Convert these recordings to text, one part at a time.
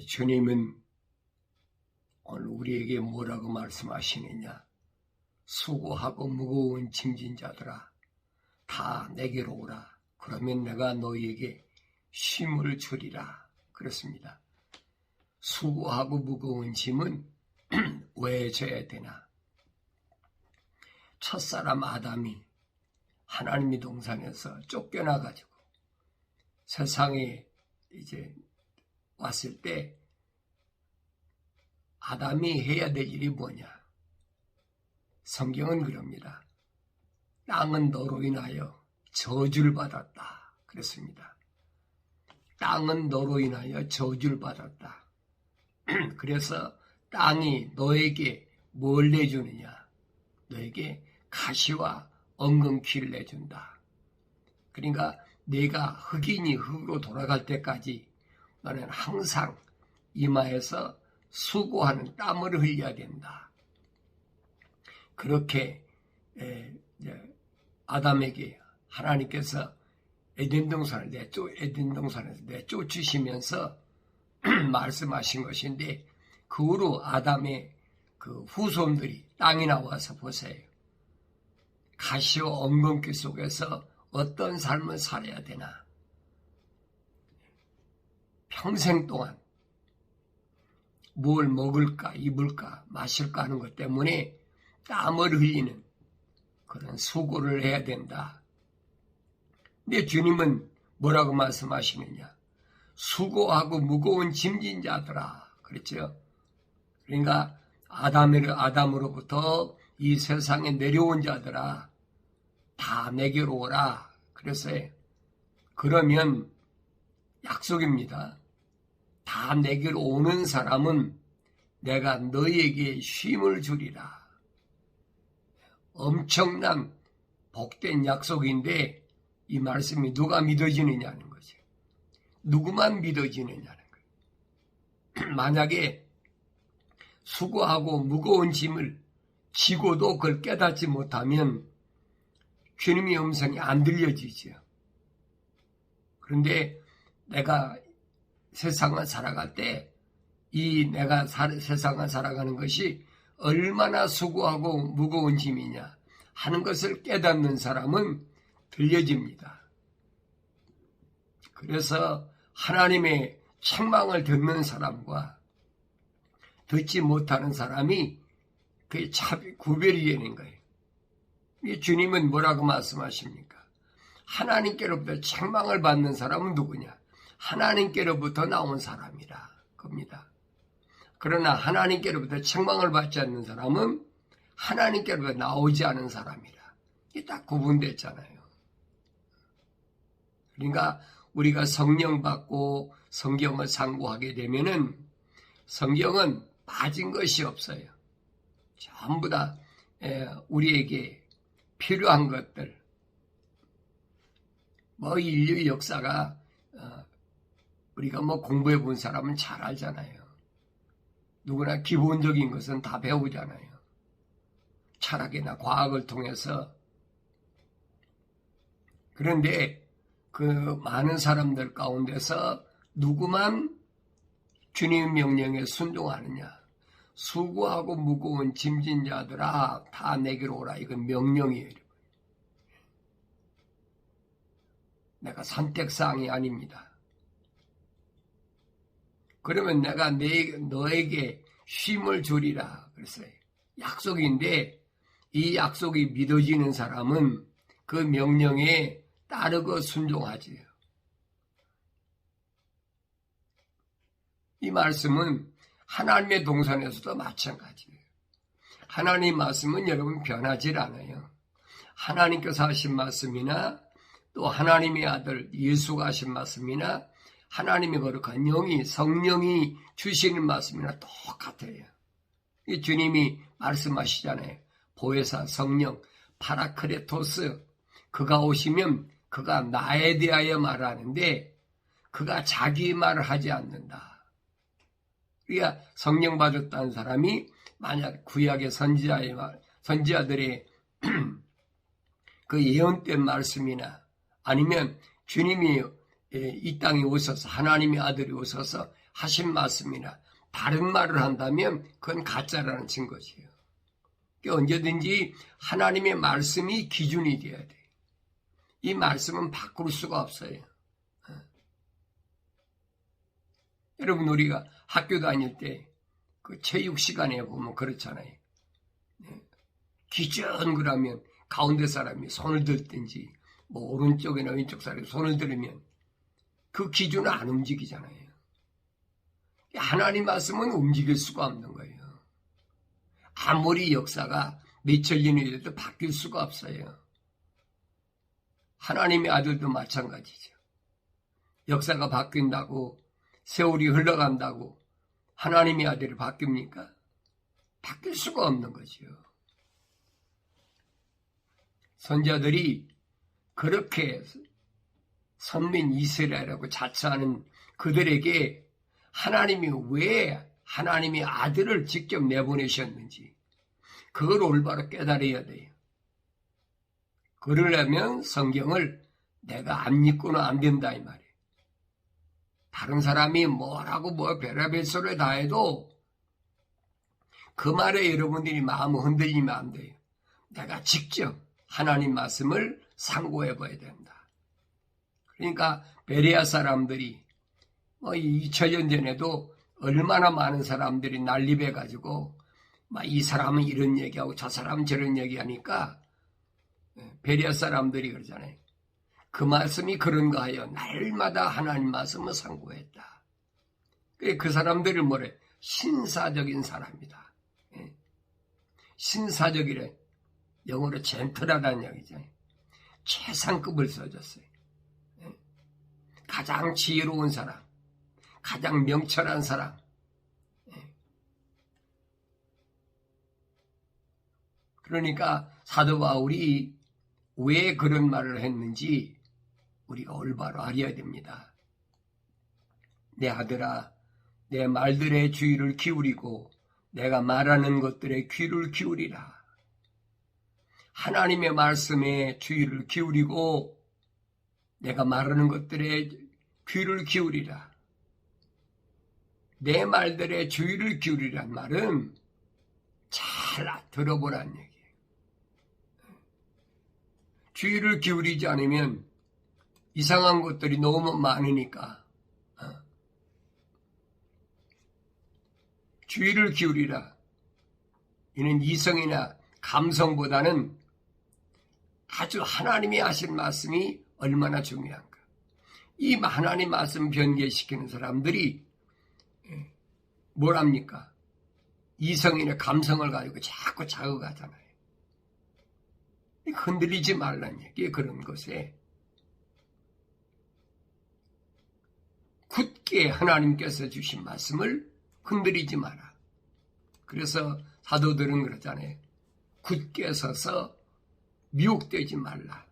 주님은 오늘 우리에게 뭐라고 말씀하시느냐? 수고하고 무거운 짐진 자들아 다 내게로 오라. 그러면 내가 너희에게 쉼을 주리라. 그렇습니다. 수고하고 무거운 짐은 왜 져야 되나? 첫사람 아담이 하나님의 동산에서 쫓겨나가지고 세상에 이제 왔을 때 아담이 해야 될 일이 뭐냐? 성경은 그럽니다. 땅은 너로 인하여 저주를 받았다. 그랬습니다. 땅은 너로 인하여 저주를 받았다. 그래서 땅이 너에게 뭘 내주느냐? 너에게 가시와 엉겅퀴를 내준다. 그러니까 내가 흑인이 흑으로 돌아갈 때까지 너는 항상 이마에서 수고하는 땀을 흘려야 된다. 그렇게 아담에게 하나님께서 에덴 동산에서 내쫓으시면서 말씀하신 것인데, 그 후로 아담의 그 후손들이 땅에 나와서 보세요. 가시와 엉겅퀴 속에서 어떤 삶을 살아야 되나? 평생 동안 뭘 먹을까, 입을까, 마실까 하는 것 때문에 땀을 흘리는 그런 수고를 해야 된다. 근데 주님은 뭐라고 말씀하시느냐? 수고하고 무거운 짐진 자들아. 그랬죠? 그러니까 아담으로부터 이 세상에 내려온 자들아 다 내게로 오라. 그랬어요. 그러면 약속입니다. 다 내게로 오는 사람은 내가 너희에게 쉼을 주리라. 엄청난 복된 약속인데 이 말씀이 누가 믿어지느냐는 거죠. 누구만 믿어지느냐는 거예요. 만약에 수고하고 무거운 짐을 지고도 그걸 깨닫지 못하면 주님의 음성이 안 들려지죠. 그런데 내가 세상을 살아갈 때 이 내가 세상을 살아가는 것이 얼마나 수고하고 무거운 짐이냐 하는 것을 깨닫는 사람은 들려집니다. 그래서 하나님의 책망을 듣는 사람과 듣지 못하는 사람이 그 구별이 되는 거예요. 주님은 뭐라고 말씀하십니까? 하나님께로부터 책망을 받는 사람은 누구냐? 하나님께로부터 나온 사람이라 겁니다. 그러나 하나님께로부터 책망을 받지 않는 사람은 하나님께로부터 나오지 않은 사람이라. 이게 딱 구분됐잖아요. 그러니까 우리가 성령 받고 성경을 상고하게 되면은 성경은 빠진 것이 없어요. 전부 다 우리에게 필요한 것들. 인류 역사가 우리가 공부해 본 사람은 잘 알잖아요. 누구나 기본적인 것은 다 배우잖아요. 철학이나 과학을 통해서. 그런데 그 많은 사람들 가운데서 누구만 주님 명령에 순종하느냐? 수고하고 무거운 짐진 자들아 다 내게로 오라. 이건 명령이에요. 내가 선택사항이 아닙니다. 그러면 내가 너에게 쉼을 주리라. 그랬어요. 약속인데 이 약속이 믿어지는 사람은 그 명령에 따르고 순종하지요. 이 말씀은 하나님의 동산에서도 마찬가지예요. 하나님의 말씀은 여러분 변하지 않아요. 하나님께서 하신 말씀이나 또 하나님의 아들 예수가 하신 말씀이나 하나님의 거룩한 영이 성령이 주시는 말씀이나 똑같아요. 주님이 말씀하시잖아요. 보혜사 성령 파라크레토스 그가 오시면 그가 나에 대하여 말하는데 그가 자기 말을 하지 않는다. 그러니까 성령 받았다는 사람이 만약 구약의 선지자들의 그 예언된 말씀이나 아니면 주님이 이 땅에 오셔서 하나님의 아들이 오셔서 하신 말씀이나 다른 말을 한다면 그건 가짜라는 증거지요. 그러니까 언제든지 하나님의 말씀이 기준이 되어야 돼요. 이 말씀은 바꿀 수가 없어요. 여러분, 우리가 학교 다닐 때 그 체육 시간에 보면 그렇잖아요. 기준 그러면 가운데 사람이 손을 들든지 뭐 오른쪽이나 왼쪽 사람이 손을 들으면 그 기준은 안 움직이잖아요. 하나님 말씀은 움직일 수가 없는 거예요. 아무리 역사가 몇천 년이 돼도 바뀔 수가 없어요. 하나님의 아들도 마찬가지죠. 역사가 바뀐다고, 세월이 흘러간다고 하나님의 아들이 바뀝니까? 바뀔 수가 없는 거죠. 선자들이 그렇게 선민 이스라엘이라고 자처하는 그들에게 하나님이 왜 하나님의 아들을 직접 내보내셨는지 그걸 올바로 깨달아야 돼요. 그러려면 성경을 내가 안 읽고는 안 된다 이 말이에요. 다른 사람이 뭐라고 별의별 소리 다 해도 그 말에 여러분들이 마음 흔들리면 안 돼요. 내가 직접 하나님 말씀을 상고해 봐야 된다. 그러니까 베레아 사람들이 2000년 전에도 얼마나 많은 사람들이 난립해가지고 이 사람은 이런 얘기하고 저 사람은 저런 얘기하니까 베레아 사람들이 그러잖아요. 그 말씀이 그런가 하여 날마다 하나님 말씀을 상고했다. 그 사람들을 뭐래? 신사적인 사람이다. 신사적이래. 영어로 젠틀하다는 얘기잖아요. 최상급을 써줬어요. 가장 지혜로운 사람, 가장 명철한 사람. 그러니까 사도 바울이 왜 그런 말을 했는지 우리가 올바로 알아야 됩니다. 내 아들아, 내 말들에 주의를 기울이고 내가 말하는 것들에 귀를 기울이라. 하나님의 말씀에 주의를 기울이고 내가 말하는 것들에 귀를 기울이라. 내 말들에 주의를 기울이란 말은 잘 들어보라는 얘기예요. 주의를 기울이지 않으면 이상한 것들이 너무 많으니까 주의를 기울이라. 이는 이성이나 감성보다는 아주 하나님이 하신 말씀이 얼마나 중요한가. 이 하나님 말씀 변개시키는 사람들이 뭐랍니까? 이성이나 감성을 가지고 자꾸 자극하잖아요. 흔들리지 말라는 얘기에 그런 것에 굳게 하나님께서 주신 말씀을 흔들리지 마라. 그래서 사도들은 그러잖아요. 굳게 서서 미혹되지 말라.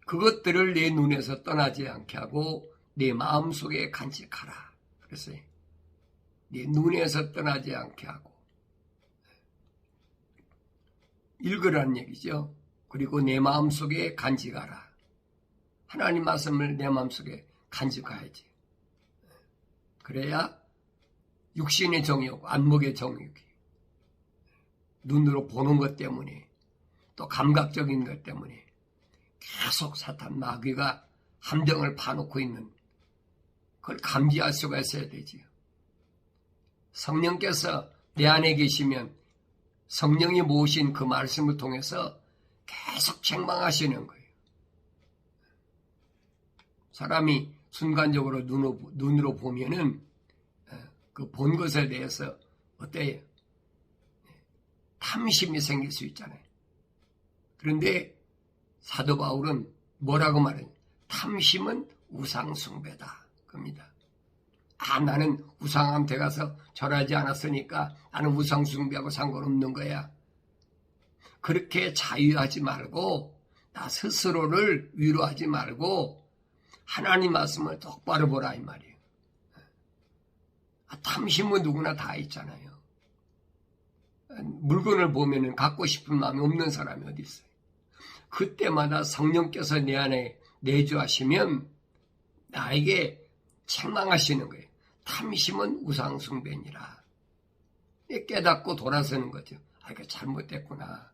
그것들을 내 눈에서 떠나지 않게 하고 내 마음속에 간직하라. 그래서 내 눈에서 떠나지 않게 하고 읽으라는 얘기죠. 그리고 내 마음속에 간직하라. 하나님 말씀을 내 마음속에 간직해야지. 그래야 육신의 정욕, 안목의 정욕이 눈으로 보는 것 때문에 또 감각적인 것 때문에 계속 사탄 마귀가 함정을 파놓고 있는 그걸 감지할 수가 있어야 되지요. 성령께서 내 안에 계시면 성령이 모으신 그 말씀을 통해서 계속 책망하시는 거예요. 사람이 순간적으로 눈으로 보면은 그 본 것에 대해서 어때요? 탐심이 생길 수 있잖아요. 그런데 사도 바울은 뭐라고 말해요? 탐심은 우상숭배다. 겁니다. 나는 우상한테 가서 절하지 않았으니까 나는 우상숭배하고 상관없는 거야. 그렇게 자유하지 말고 나 스스로를 위로하지 말고 하나님 말씀을 똑바로 보라 이 말이에요. 탐심은 누구나 다 있잖아요. 물건을 보면은 갖고 싶은 마음이 없는 사람이 어디 있어요. 그때마다 성령께서 내 안에 내주하시면 나에게 책망하시는 거예요. 탐심은 우상숭배니라. 깨닫고 돌아서는 거죠. 아, 이거 잘못됐구나.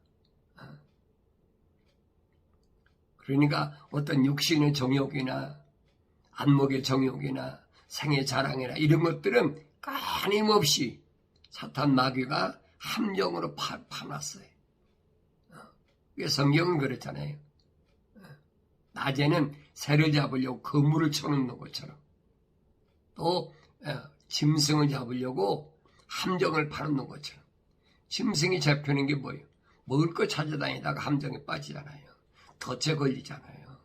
그러니까 어떤 육신의 정욕이나 안목의 정욕이나 생의 자랑이나 이런 것들은 끊임없이 사탄 마귀가 함정으로 파놨어요. 성경은 그렇잖아요. 낮에는 새를 잡으려고 그물을 쳐놓는 것처럼 또 짐승을 잡으려고 함정을 파놓는 것처럼 짐승이 잡히는 게 뭐예요? 먹을 거 찾아다니다가 함정에 빠지잖아요. 덫에 걸리잖아요.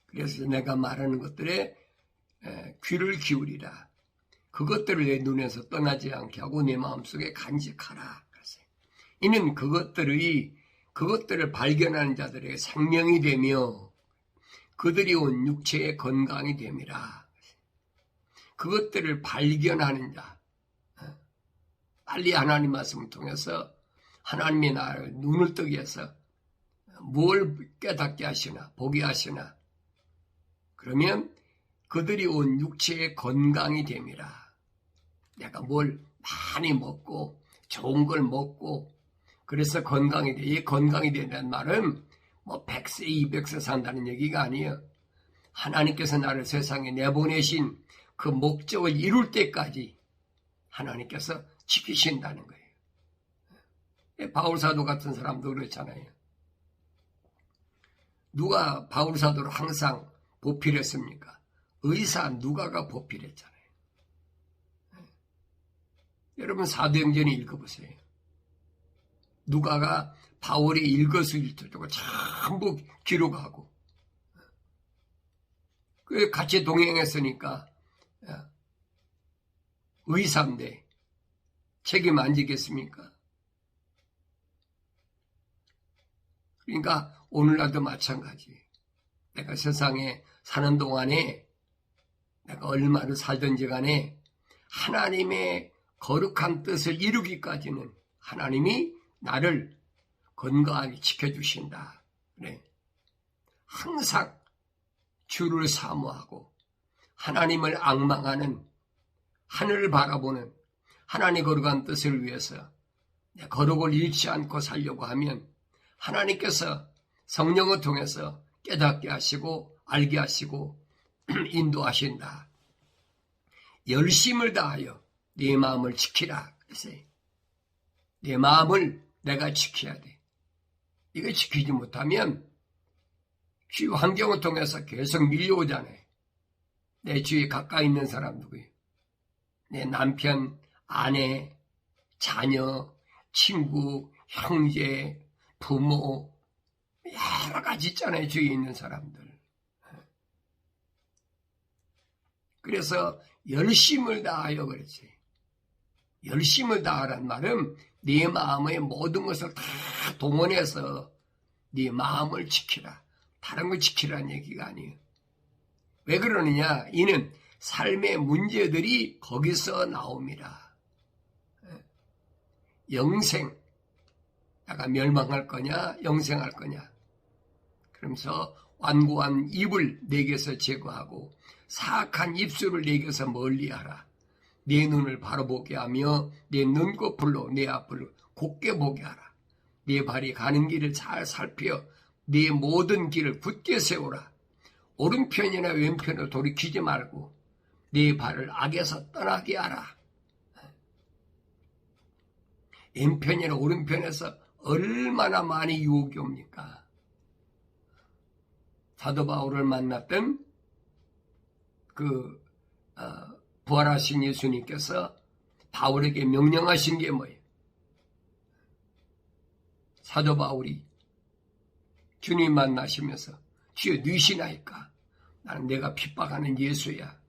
그래서 내가 말하는 것들에 귀를 기울이라. 그것들을 내 눈에서 떠나지 않게 하고 내 마음속에 간직하라. 이는 그것들을 발견하는 자들에게 생명이 되며 그들이 온 육체의 건강이 됨이라. 그것들을 발견하는 자. 빨리 하나님 말씀을 통해서 하나님의 나를 눈을 뜨게 해서 뭘 깨닫게 하시나 보게 하시나. 그러면 그들이 온 육체의 건강이 됨이라. 내가 뭘 많이 먹고 좋은 걸 먹고 그래서 건강이 돼. 이 건강이 된다는 말은 뭐 100세, 200세 산다는 얘기가 아니에요. 하나님께서 나를 세상에 내보내신 그 목적을 이룰 때까지 하나님께서 지키신다는 거예요. 바울사도 같은 사람도 그렇잖아요. 누가 바울사도를 항상 보필했습니까? 의사 누가가 보필했잖아요. 여러분 사도행전을 읽어보세요. 누가가 바울이 일거수일투족을 전부 기록하고 같이 동행했으니까 의사인데 책임 안 지겠습니까? 그러니까 오늘날도 마찬가지. 내가 세상에 사는 동안에 내가 얼마를 살든지 간에 하나님의 거룩한 뜻을 이루기까지는 하나님이 나를 건강하게 지켜주신다. 그래. 항상 주를 사모하고 하나님을 앙망하는 하늘을 바라보는 하나님의 거룩한 뜻을 위해서 거룩을 잃지 않고 살려고 하면 하나님께서 성령을 통해서 깨닫게 하시고 알게 하시고 인도하신다. 열심을 다하여 네 마음을 지키라. 그랬어요. 내 마음을 내가 지켜야 돼. 이거 지키지 못하면 주위 환경을 통해서 계속 밀려오잖아요. 내 주위에 가까이 있는 사람 누구예요? 내 남편, 아내, 자녀, 친구, 형제, 부모 여러 가지 있잖아요. 주위에 있는 사람들. 그래서 열심을 다하여 그랬지. 열심을 다하란 말은 네 마음의 모든 것을 다 동원해서 네 마음을 지키라. 다른 걸 지키라는 얘기가 아니에요. 왜 그러느냐? 이는 삶의 문제들이 거기서 나옵니다. 영생, 내가 멸망할 거냐, 영생할 거냐. 그러면서 완고한 입을 내게서 제거하고 사악한 입술을 내게서 멀리하라. 내 눈을 바로 보게 하며 내 눈꺼풀로 내 앞을 곧게 보게 하라. 내 발이 가는 길을 잘 살펴 네 모든 길을 굳게 세우라. 오른편이나 왼편으로 돌이키지 말고 네 발을 악에서 떠나게 하라. 왼편이나 오른편에서 얼마나 많이 유혹이 옵니까? 사도 바울을 만났던 부활하신 예수님께서 바울에게 명령하신 게 뭐예요? 사도 바울이 주님 만나시면서 주여 누이시나이까? 나는 내가 핍박하는 예수야.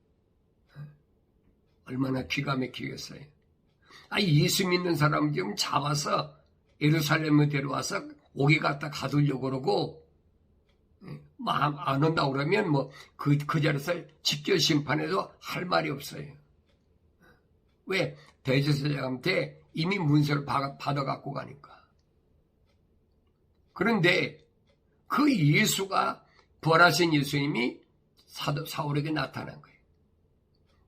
얼마나 기가 막히겠어요. 예수 믿는 사람 좀 잡아서 예루살렘에 데려와서 옥에 갖다 가두려고 그러고 안 온다고 그러면 그 자리에서 직결 심판해도 할 말이 없어요. 왜? 대제사장한테 이미 문서를 받아갖고 가니까. 그런데 그 예수가 부활하신 예수님이 사울에게 나타난 거예요.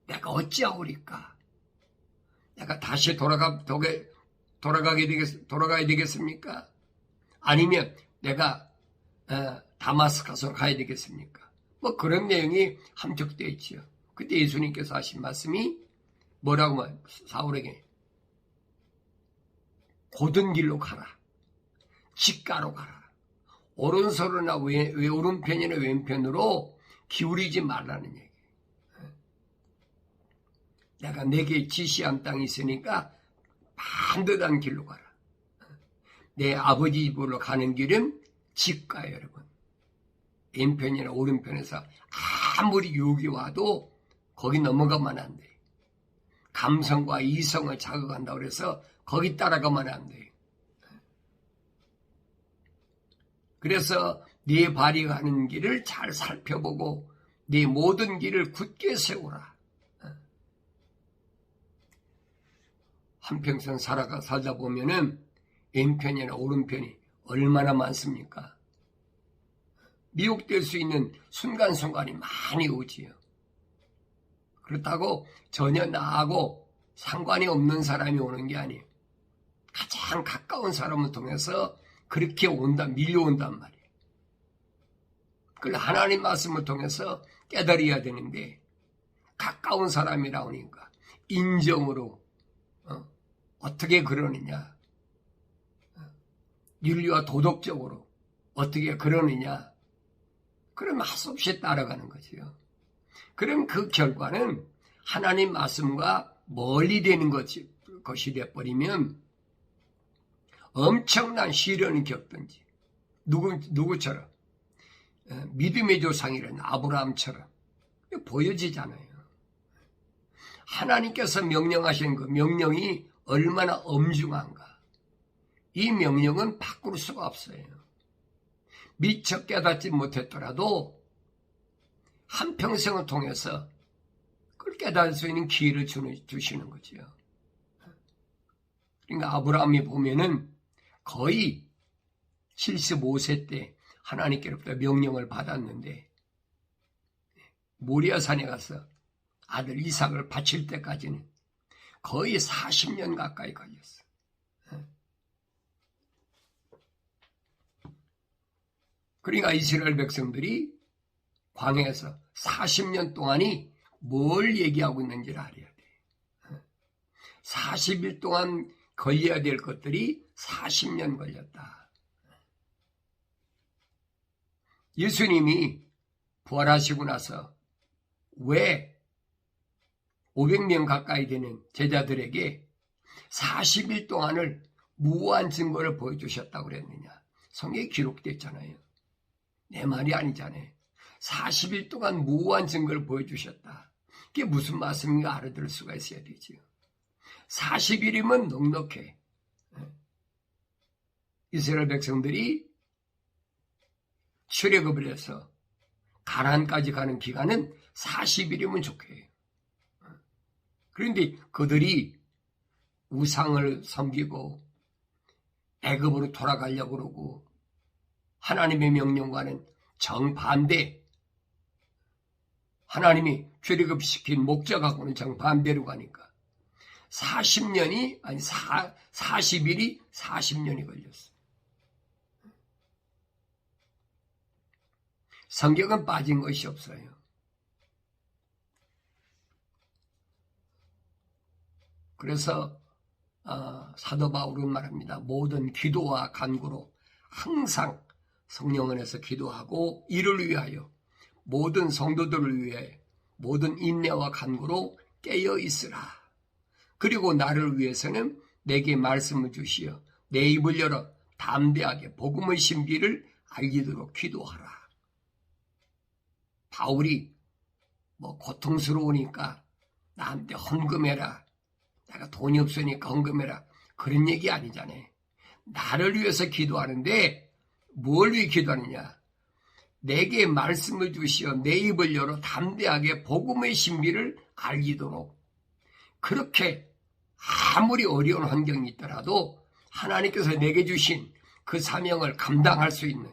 내가 어찌하오리까? 내가 다시 돌아가야 되겠습니까? 아니면 내가 다마스커스로 가야 되겠습니까? 뭐 그런 내용이 함축되어 있지요. 그때 예수님께서 하신 말씀이 뭐라고 사울에게 고든 길로 가라. 직가로 가라. 오른손이나 오른편이나 왼편으로 기울이지 말라는 얘기예요. 내가 내게 지시한 땅이 있으니까 반듯한 길로 가라. 내 아버지 집으로 가는 길은 직가예요, 여러분. 왼편이나 오른편에서 아무리 유혹이 와도 거기 넘어가면 안 돼. 감성과 이성을 자극한다고 해서 거기 따라가면 안 돼. 그래서 네 발이 가는 길을 잘 살펴보고 네 모든 길을 굳게 세우라. 한평생 살다 보면은 왼편이나 오른편이 얼마나 많습니까? 미혹될 수 있는 순간순간이 많이 오지요. 그렇다고 전혀 나하고 상관이 없는 사람이 오는 게 아니에요. 가장 가까운 사람을 통해서 그렇게 밀려온단 말이에요. 그걸 하나님 말씀을 통해서 깨달아야 되는데 가까운 사람이라 오니까 인정으로 어떻게 그러느냐, 윤리와 도덕적으로 어떻게 그러느냐, 그럼 할수없이 따라가는 거지요. 그럼 그 결과는 하나님 말씀과 멀리 되는 것이 되어버리면 엄청난 시련을 겪든지 누구처럼 믿음의 조상이라는 아브라함처럼 보여지잖아요. 하나님께서 명령하신 그 명령이 얼마나 엄중한가. 이 명령은 바꿀 수가 없어요. 미처 깨닫지 못했더라도 한평생을 통해서 그걸 깨달을 수 있는 기회를 주시는 거죠. 그러니까 아브라함이 보면은 거의 75세 때 하나님께로부터 명령을 받았는데 모리아산에 가서 아들 이삭을 바칠 때까지는 거의 40년 가까이 걸렸어. 그러니까 이스라엘 백성들이 광야에서 40년 동안이 뭘 얘기하고 있는지를 알아야 돼. 40일 동안 걸려야 될 것들이 40년 걸렸다. 예수님이 부활하시고 나서 왜 500명 가까이 되는 제자들에게 40일 동안을 무한 증거를 보여주셨다고 그랬느냐? 성경에 기록됐잖아요. 내 말이 아니잖아요. 40일 동안 무한 증거를 보여주셨다. 그게 무슨 말씀인가 알아들을 수가 있어야 되죠. 40일이면 넉넉해. 이스라엘 백성들이 출애굽을 해서 가나안까지 가는 기간은 40일이면 좋게. 그런데 그들이 우상을 섬기고 애굽으로 돌아가려고 그러고 하나님의 명령과는 정반대, 하나님이 출애굽시킨 목적하고는 정반대로 가니까 40년이 아니 40일이 40년이 걸렸어. 성경은 빠진 것이 없어요. 그래서 사도 바울은 말합니다. 모든 기도와 간구로 항상 성령 안에서 기도하고 이를 위하여 모든 성도들을 위해 모든 인내와 간구로 깨어 있으라. 그리고 나를 위해서는 내게 말씀을 주시어 내 입을 열어 담대하게 복음의 신비를 알리도록 기도하라. 바울이 고통스러우니까 나한테 헌금해라. 내가 돈이 없으니까 헌금해라. 그런 얘기 아니잖아요. 나를 위해서 기도하는데 뭘 위해 기도하느냐? 내게 말씀을 주시어 내 입을 열어 담대하게 복음의 신비를 알리도록. 그렇게 아무리 어려운 환경이 있더라도 하나님께서 내게 주신 그 사명을 감당할 수 있는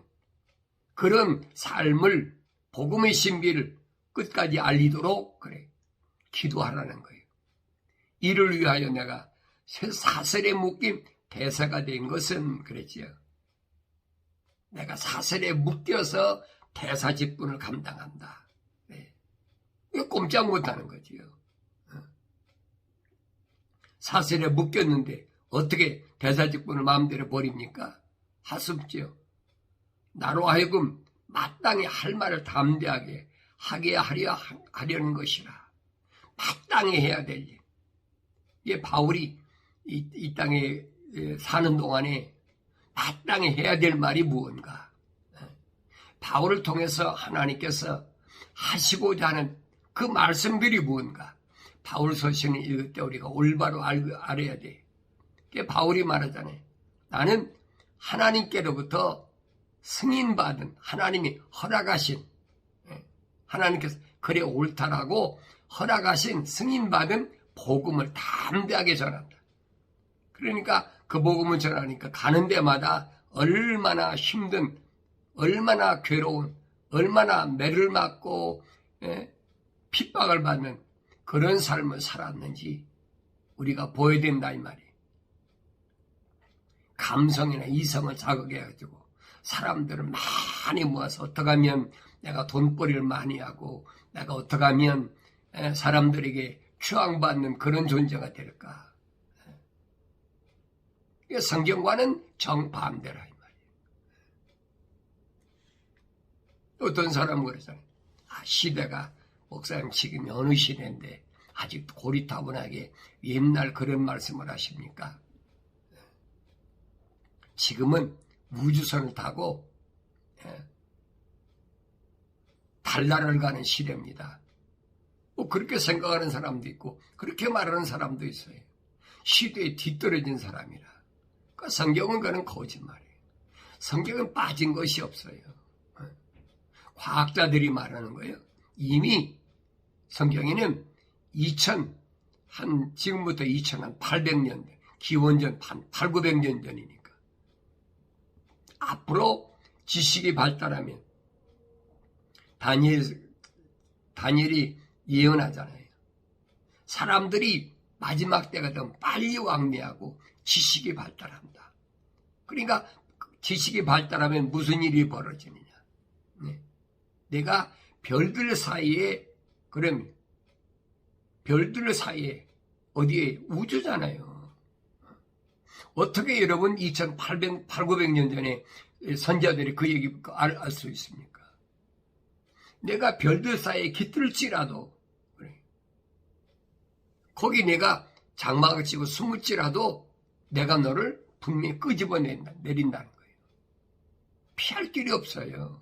그런 삶을 복음의 신비를 끝까지 알리도록 그래 기도하라는 거예요. 이를 위하여 내가 사슬에 묶인 대사가 된 것은 그랬지요. 내가 사슬에 묶여서 대사 직분을 감당한다. 네. 이거 꼼짝 못하는 거지요. 사슬에 묶였는데 어떻게 대사 직분을 마음대로 버립니까? 할 수 없지요. 나로 하여금 마땅히 할 말을 담대하게 하게 하려는 것이라. 마땅히 해야 될 일. 이게 바울이 이 땅에 사는 동안에 마땅히 해야 될 말이 무언가. 바울을 통해서 하나님께서 하시고자 하는 그 말씀들이 무언가. 바울 서신을 읽을 때 우리가 올바로 알아야 돼. 그게 바울이 말하잖아요. 나는 하나님께로부터 승인받은 하나님이 허락하신 하나님께서 그래 옳다라고 허락하신 승인받은 복음을 담대하게 전한다. 그러니까 그 복음을 전하니까 가는 데마다 얼마나 힘든, 얼마나 괴로운, 얼마나 매를 맞고 핍박을 받는 그런 삶을 살았는지 우리가 보여야 된다 이 말이에요. 감성이나 이성을 자극해가지고 사람들을 많이 모아서 어떻게 하면 내가 돈벌이를 많이 하고 내가 어떻게 하면 사람들에게 추앙받는 그런 존재가 될까. 성경과는 정반대라 이 말이에요. 어떤 사람은 그러잖아요. 시대가 목사님 지금 어느 시대인데 아직 고리타분하게 옛날 그런 말씀을 하십니까? 지금은 우주선을 타고 달나라를 가는 시대입니다. 뭐 그렇게 생각하는 사람도 있고 그렇게 말하는 사람도 있어요. 시대에 뒤떨어진 사람이라. 그러니까 성경은 그런 거짓말이에요. 성경은 빠진 것이 없어요. 과학자들이 말하는 거예요. 이미 성경에는 지금부터 2800년 기원전 8,900년 전이니까 앞으로 지식이 발달하면 다니엘이 예언하잖아요. 사람들이 마지막 때가 되면 빨리 왕래하고 지식이 발달한다. 그러니까 지식이 발달하면 무슨 일이 벌어지느냐. 내가 별들 사이에 그러면 별들 사이에 어디에 우주잖아요. 어떻게 여러분 2,800-900년 전에 선자들이 그 얘기 알 수 있습니까? 내가 별들 사이에 깃들을지라도 그래. 거기 내가 장막을 치고 숨을지라도 내가 너를 분명히 끄집어 내린다는 거예요. 피할 길이 없어요.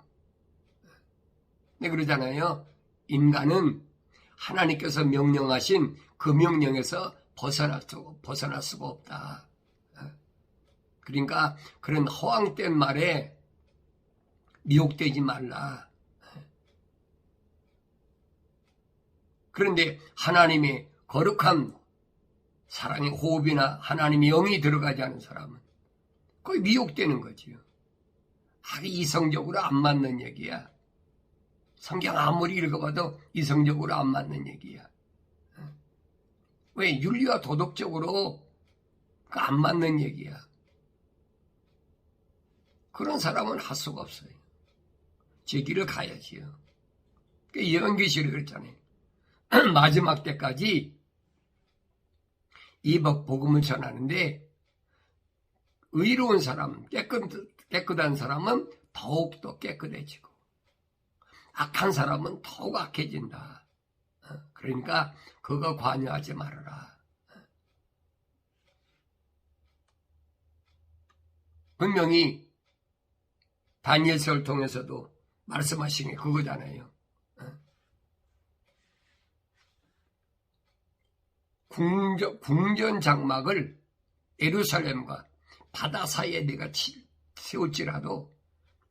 네, 그러잖아요. 인간은 하나님께서 명령하신 그 명령에서 벗어날 수가 없다. 그러니까 그런 허황된 말에 미혹되지 말라. 그런데 하나님의 거룩한 사랑의 호흡이나 하나님의 영이 들어가지 않은 사람은 거의 미혹되는 거지요. 아주 이성적으로 안 맞는 얘기야. 성경 아무리 읽어봐도 이성적으로 안 맞는 얘기야. 왜? 윤리와 도덕적으로 안 맞는 얘기야. 그런 사람은 할 수가 없어요. 제 길을 가야지요. 예언계시를 그랬잖아요. 마지막 때까지 이 복음을 전하는데 의로운 사람, 깨끗한 사람은 더욱더 깨끗해지고 악한 사람은 더욱 악해진다. 그러니까 그거 관여하지 말아라. 분명히 다니엘서를 통해서도 말씀하신 게 그거잖아요. 궁전 장막을 예루살렘과 바다 사이에 내가 세울지라도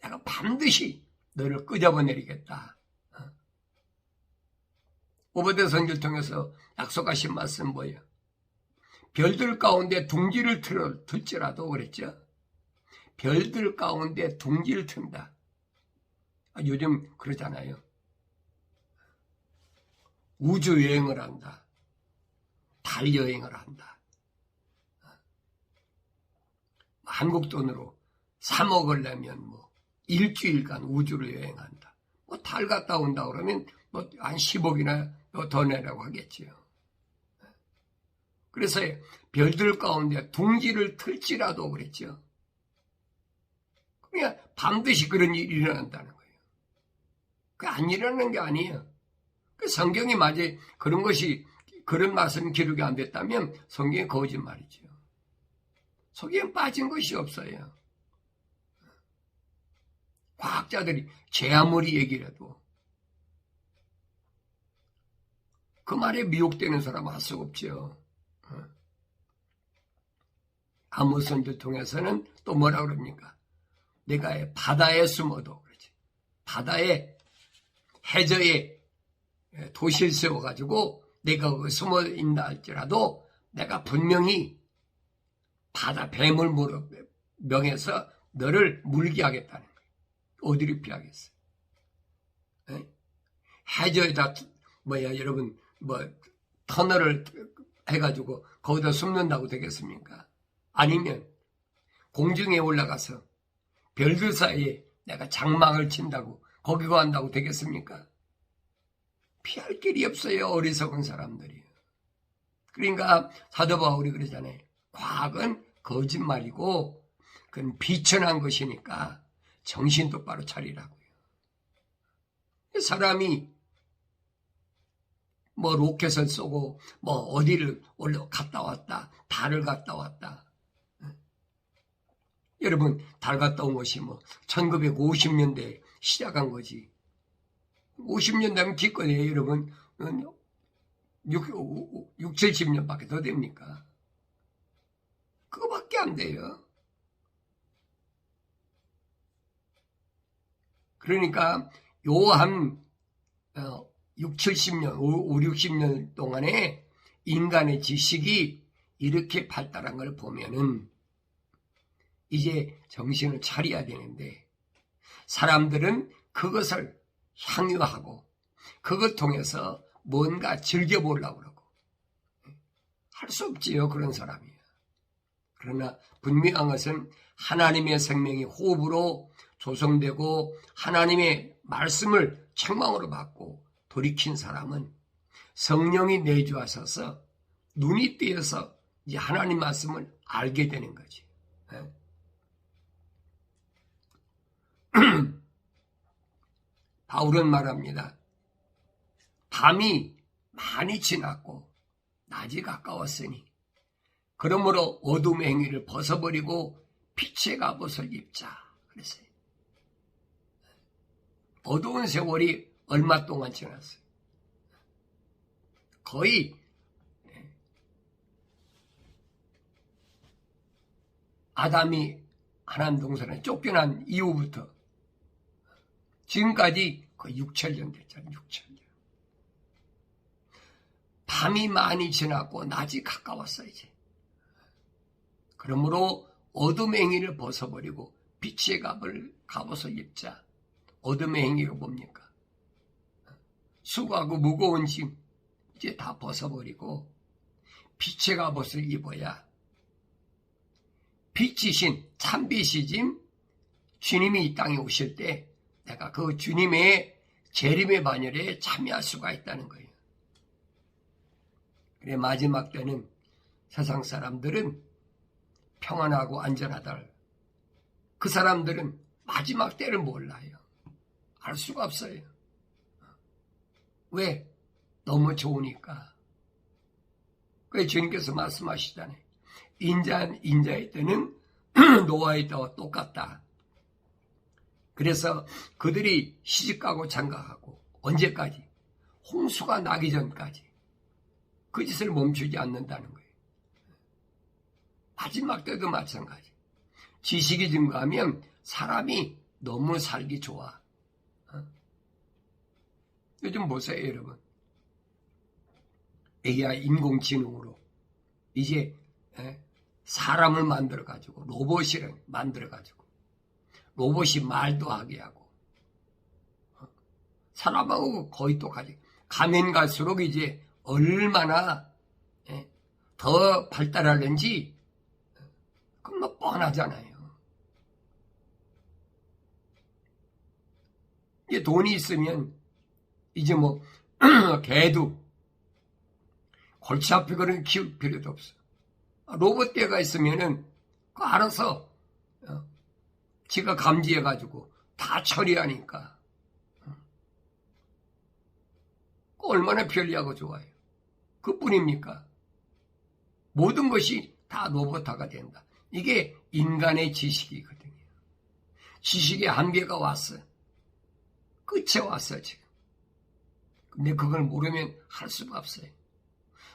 내가 반드시 너를 끄집어내리겠다. 오베드 선지를 통해서 약속하신 말씀 뭐예요? 별들 가운데 둥지를 틀지라도 그랬죠. 별들 가운데 둥지를 튼다. 요즘 그러잖아요. 우주 여행을 한다. 달 여행을 한다. 한국 돈으로 3억을 내면 뭐 일주일간 우주를 여행한다. 뭐 달 갔다 온다 그러면 뭐 한 10억이나 더 내라고 하겠지요. 그래서 별들 가운데 둥지를 틀지라도 그랬죠. 그냥 반드시 그런 일이 일어난다는 거예요. 그 안 일어나는 게 아니에요. 그 성경이 맞아 그런 것이 그런 말씀 기록이 안 됐다면 성경이 거짓말이죠. 속에 빠진 것이 없어요. 과학자들이 제 아무리 얘기해도 그 말에 미혹되는 사람은 할 수가 없죠. 아모스를 통해서는 또 뭐라 그럽니까? 내가 바다에 숨어도 그렇지. 바다에 해저에 도시를 세워가지고 내가 거기 숨어 있다 할지라도 내가 분명히 바다 뱀을 명해서 너를 물게 하겠다는 거예요. 어디를 피하겠어? 해저에다 여러분 터널을 해가지고 거기다 숨는다고 되겠습니까? 아니면 공중에 올라가서 별들 사이에 내가 장막을 친다고 거기 간다고 되겠습니까? 피할 길이 없어요. 어리석은 사람들이. 그러니까 사도 바울이 그러잖아요. 과학은 거짓말이고 그건 비천한 것이니까 정신 똑바로 차리라고요. 사람이 뭐 로켓을 쏘고 뭐 어디를 갔다 왔다, 달을 갔다 왔다. 여러분 달 갔다 온 것이 뭐 1950년대에 시작한 거지. 50년 되면 기껏해요. 여러분 70년밖에 더 됩니까? 그거밖에 안 돼요. 그러니까 요 한 70년, 60년 동안에 인간의 지식이 이렇게 발달한 걸 보면은 이제 정신을 차려야 되는데 사람들은 그것을 향유하고 그것 통해서 뭔가 즐겨보려고 그러고 할 수 없지요. 그런 사람이. 그러나 분명한 것은 하나님의 생명이 호흡으로 조성되고 하나님의 말씀을 책망으로 받고 돌이킨 사람은 성령이 내주하셔서 눈이 뜨여서 이제 하나님 말씀을 알게 되는 거지. 바울은 말합니다. 밤이 많이 지났고 낮이 가까웠으니 그러므로 어둠의 행위를 벗어버리고 빛의 갑옷을 입자. 그랬어요. 어두운 세월이 얼마 동안 지났어요. 거의 아담이 하나님 동산에 쫓겨난 이후부터 지금까지 거의 6,000년 됐잖아요. 6,000년. 밤이 많이 지났고 낮이 가까웠어 이제. 그러므로 어둠의 행위를 벗어버리고 빛의 갑옷을 입자. 어둠의 행위가 뭡니까? 수고하고 무거운 짐 이제 다 벗어버리고 빛의 갑옷을 입어야 빛이신 참빛이신 주님이 이 땅에 오실 때 내가 그 주님의 재림의 반열에 참여할 수가 있다는 거예요. 그래 마지막 때는 세상 사람들은 평안하고 안전하다. 그 사람들은 마지막 때를 몰라요. 알 수가 없어요. 왜? 너무 좋으니까. 그래서 주님께서 말씀하시잖아요. 인자의 때는 노아의 때와 똑같다. 그래서 그들이 시집가고 장가가고 언제까지? 홍수가 나기 전까지 그 짓을 멈추지 않는다는 거예요. 마지막 때도 마찬가지. 지식이 증가하면 사람이 너무 살기 좋아. 요즘 보세요, 여러분. AI 인공지능으로 이제 사람을 만들어가지고 로봇을 만들어가지고 로봇이 말도 하게 하고 사람하고 거의 똑같이 가면 갈수록 이제 얼마나 더 발달하는지 그건 뭐 뻔하잖아요. 이제 돈이 있으면 이제 뭐 개도 골치 아프게 그렇게 키울 필요도 없어. 로봇대가 있으면은 그 알아서 지가 감지해가지고 다 처리하니까 얼마나 편리하고 좋아요. 그뿐입니까? 모든 것이 다 로봇화가 된다. 이게 인간의 지식이거든요. 지식의 한계가 왔어요. 끝에 왔어요, 지금. 근데 그걸 모르면 할 수가 없어요.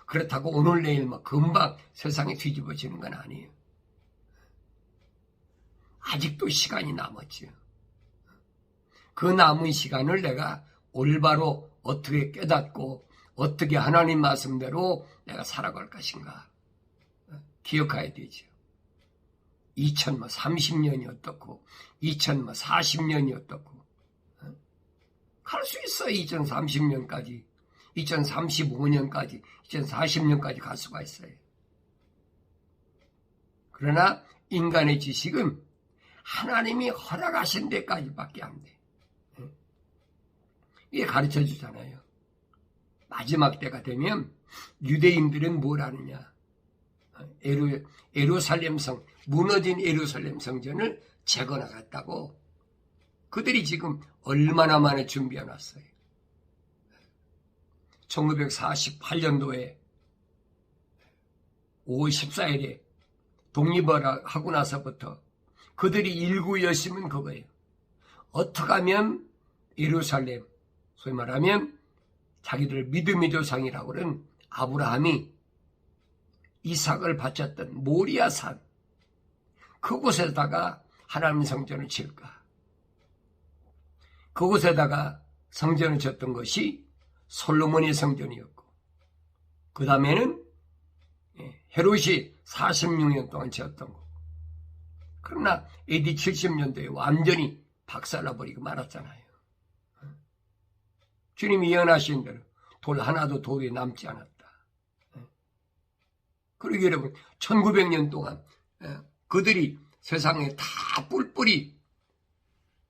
그렇다고 오늘 내일 막 금방 세상이 뒤집어지는 건 아니에요. 아직도 시간이 남았죠. 그 남은 시간을 내가 올바로 어떻게 깨닫고 어떻게 하나님 말씀대로 내가 살아갈 것인가 기억해야 되죠. 2030년이 어떻고 2040년이 어떻고 갈 수 있어. 2030년까지 2035년까지 2040년까지 갈 수가 있어요. 그러나 인간의 지식은 하나님이 허락하신 데까지밖에 안 돼. 이게 가르쳐 주잖아요. 마지막 때가 되면 유대인들은 뭘 하느냐. 예루살렘 무너진 예루살렘 성전을 재건하겠다고 그들이 지금 얼마나 많이 준비해 놨어요. 1948년도에 5월 14일에 독립을 하고 나서부터 그들이 일구여심은 그거예요. 어떻게 하면 예루살렘, 소위 말하면 자기들 믿음의 조상이라고 하는 아브라함이 이삭을 바쳤던 모리아산 그곳에다가 하나님 성전을 지을까. 그곳에다가 성전을 지었던 것이 솔로몬의 성전이었고 그 다음에는 헤롯이 46년 동안 지었던 거고 그러나 AD 70년도에 완전히 박살나버리고 말았잖아요. 주님이 예언하신 대로 돌 하나도 돌에 남지 않았다. 그러기 여러분 1900년 동안 그들이 세상에 다 뿔뿔이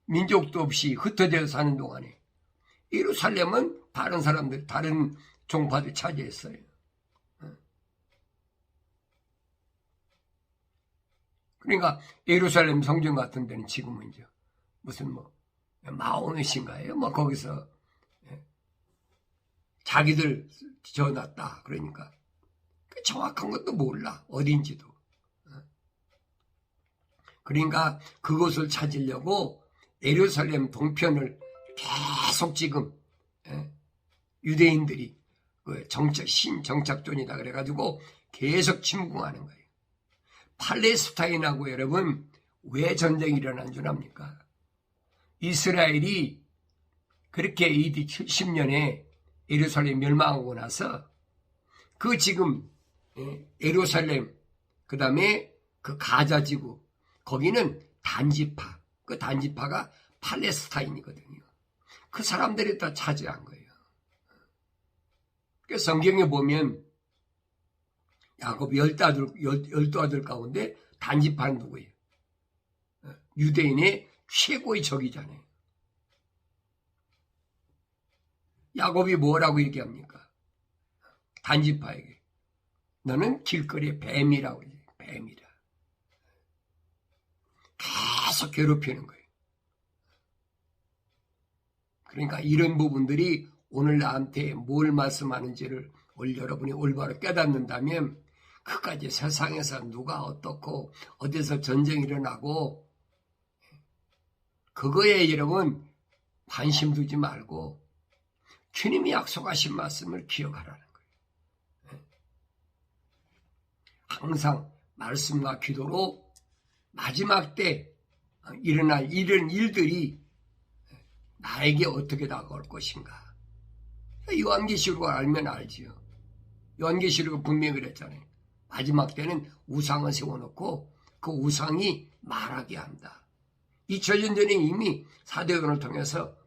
민족도 없이 흩어져 사는 동안에 예루살렘은 다른 사람들, 다른 종파들 차지했어요. 그러니까 예루살렘 성전 같은 데는 지금은 이제 무슨 뭐 마오넷인가요? 뭐 거기서 자기들 지어놨다. 그러니까 정확한 것도 몰라. 어딘지도. 그러니까 그것을 찾으려고 예루살렘 동편을 계속 지금 유대인들이 신정착존이다 그래가지고 계속 침공하는 거예요. 팔레스타인하고 여러분 왜 전쟁이 일어난 줄 압니까? 이스라엘이 그렇게 AD 70년에 예루살렘 멸망하고 나서 그 지금 예루살렘 그 다음에 그 가자지구 거기는 단지파 그 단지파가 팔레스타인이거든요. 그 사람들이 다 차지한 거예요. 그 성경에 보면 야곱 12아들 가운데 단지파는 누구예요? 유대인의 최고의 적이잖아요. 야곱이 뭐라고 얘기합니까? 단지파에게 너는 길거리의 뱀이라고 얘기해요. 뱀이라. 계속 괴롭히는 거예요. 그러니까 이런 부분들이 오늘 나한테 뭘 말씀하는지를 여러분이 올바로 깨닫는다면 그까지 세상에서 누가 어떻고 어디서 전쟁이 일어나고 그거에 여러분 관심 두지 말고 주님이 약속하신 말씀을 기억하라는 거예요. 항상 말씀과 기도로 마지막 때 일어날 이런 일들이 나에게 어떻게 다가올 것인가. 요한계시록을 알면 알지요. 요한계시록은 분명히 그랬잖아요. 마지막 때는 우상을 세워놓고 그 우상이 말하게 한다. 2000년 전에 이미 사도행전을 통해서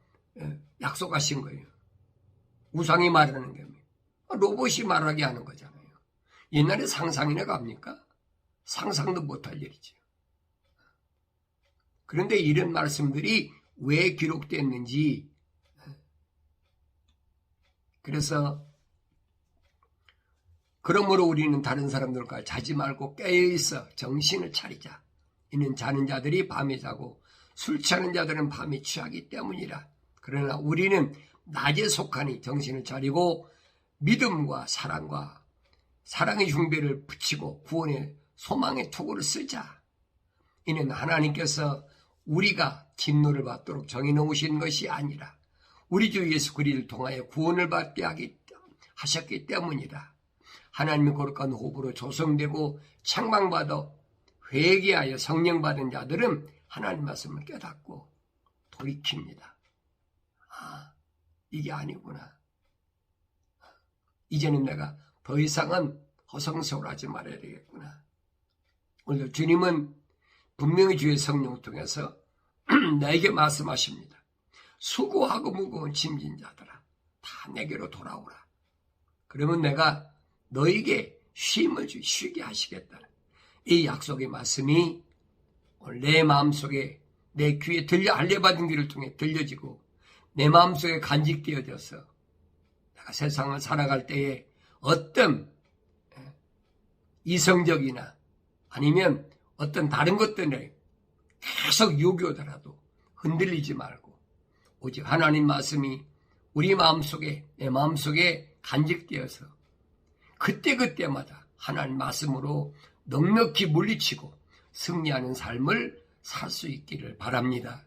약속하신 거예요. 우상이 말하는 겁니다. 로봇이 말하게 하는 거잖아요. 옛날에 상상이나 갑니까? 상상도 못할 일이죠. 그런데 이런 말씀들이 왜 기록됐는지, 그래서 그러므로 우리는 다른 사람들과 자지 말고 깨어있어 정신을 차리자. 이는 자는 자들이 밤에 자고 술 취하는 자들은 밤에 취하기 때문이라. 그러나 우리는 낮에 속하니 정신을 차리고 믿음과 사랑의 흉배를 붙이고 구원의 소망의 투구를 쓰자. 이는 하나님께서 우리가 진노를 받도록 정해놓으신 것이 아니라 우리 주 예수 그리스도를 통하여 구원을 받게 하셨기 때문이라. 하나님의 거룩한 호흡으로 조성되고 책망받아 회개하여 성령 받은 자들은 하나님 말씀을 깨닫고 돌이킵니다. 아, 이게 아니구나. 이제는 내가 더 이상은 허송세월하지 말아야 되겠구나. 오늘 주님은 분명히 주의 성령을 통해서 나에게 말씀하십니다. 수고하고 무거운 짐진 자들아, 다 내게로 돌아오라. 그러면 내가 너에게 쉼을 쉬게 하시겠다는 이 약속의 말씀이 오늘 내 마음속에, 내 귀에 할례받은 귀를 통해 들려지고 내 마음속에 간직되어져서 내가 세상을 살아갈 때에 어떤 이성적이나 아니면 어떤 다른 것들에 계속 유교더라도 흔들리지 말고 오직 하나님 말씀이 우리 마음속에, 내 마음속에 간직되어서 그때그때마다 하나님 말씀으로 넉넉히 물리치고 승리하는 삶을 살 수 있기를 바랍니다.